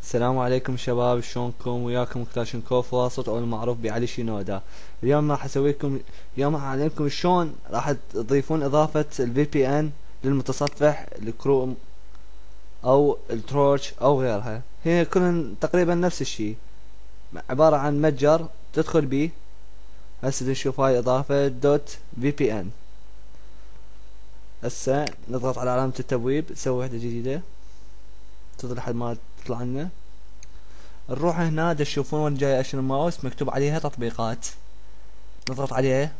السلام عليكم شباب، شلونكم؟ وياكم كلاشنكوف واسط او المعروف بعلي شينودا. اليوم راح اليوم راح اعلمكم شلون راح تضيفون اضافة الفي بي ان للمتصفح الكروم او التروج او غيرها. هي كلن تقريبا نفس الشيء، عبارة عن متجر تدخل بيه. هسه نشوف هاي اضافة دوت في بي ان. هسه نضغط على علامة التبويب، نسوي وحدة جديدة تظل لحد ما تطلع لنا. نروح هنا تشوفون وين جاي اشر الماوس مكتوب عليها تطبيقات، نضغط عليه.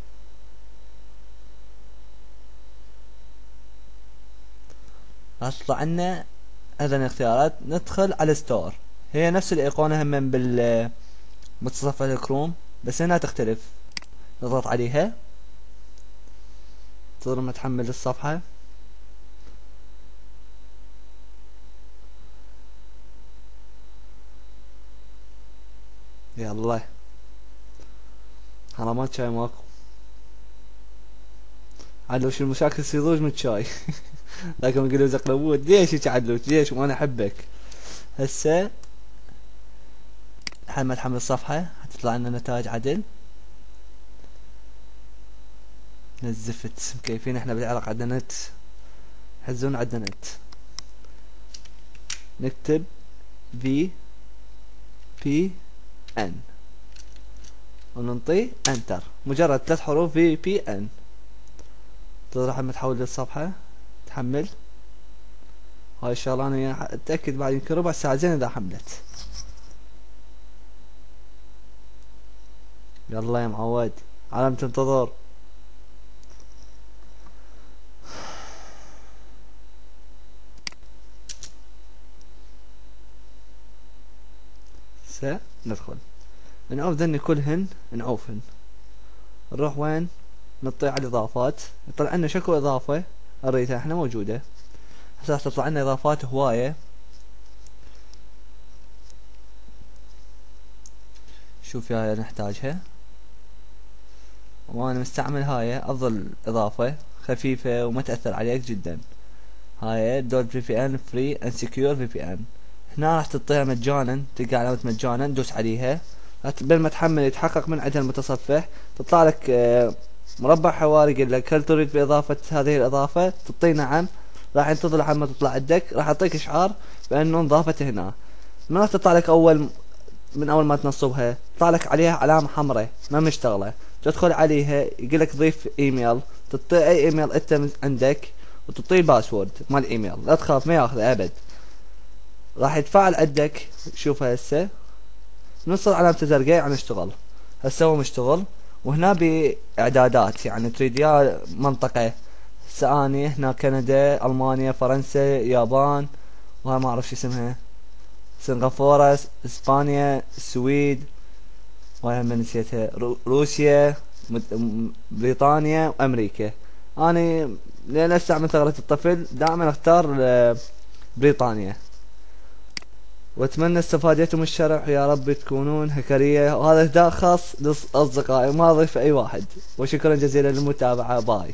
راح تطلع لنا هذا الاختيارات. ندخل على ستور، هي نفس الايقونة هم بالمتصفح الكروم بس هنا تختلف. نضغط عليها تظل ما تحمل الصفحة. يلا حرامات شاي ماكو. عدلوش المشاكل يصيرون من شاي لكن يقولوا زقلبوت ليش هيك عدلوش؟ ليش وانا احبك؟ هسه لحد ما تحمل الصفحة حتطلع لنا نتائج عدل. نزفت مكيفين احنا بالعراق عندنا نت، حزون عندنا نت. نكتب في بي ان وننطي انتر، مجرد 3 حروف في بي ان. راح تحول للصفحة تحمل. هاي الشغلة انا اتأكد بعد يمكن ربع ساعة زين اذا حملت. يلا يا معود، علامة تنتظر. ندخل نعوف ذني كلهن، نعوفهن. نروح وين؟ نطيع على الاضافات، يطلع لنا شكو اضافة نريدها احنا موجودة. هسه تطلع لنا اضافات هواية. شوف هاي نحتاجها وانا مستعمل هاي افضل اضافة، خفيفة وما تأثر عليك جدا. هاي دوت في بي ان فري اند سكيور في بي ان. هنا راح تعطيها مجانا، تلقى علامة مجانا ندوس عليها. بين ما تحمل يتحقق من عندها المتصفح تطلع لك مربع حواري يقول لك هل تريد بإضافة هذه الإضافة؟ تعطي نعم. راح ينتظر لحد ما تطلع عندك، راح يعطيك إشعار بأنه انضافت هنا. ما راح تطلع لك من أول ما تنصبها تطلع لك عليها علامة حمراء ما مشتغلة. تدخل عليها يقول لك ضيف ايميل، تعطي اي ايميل انت عندك وتعطيه الباسورد مال الايميل، لا تخاف ما ياخذه ابد. راح يتفاعل عندك. شوفها هسه نوصل علامة الزرقاء عن اشتغل. هسه هو مشتغل. وهنا باعدادات يعني تريد يا منطقة. هسه اني هنا كندا، المانيا، فرنسا، يابان، وهاي ما اعرف شو اسمها، سنغافورة، اسبانيا، السويد، وهاي من نسيتها، روسيا، بريطانيا وامريكا. اني لين استعمل ثغرة الطفل دائما اختار بريطانيا. واتمنى استفادتم من الشرح، يا رب تكونون هكرية، وهذا اهداء خاص لاصدقائي ما اضيف اي واحد. وشكرا جزيلا للمتابعة. باي.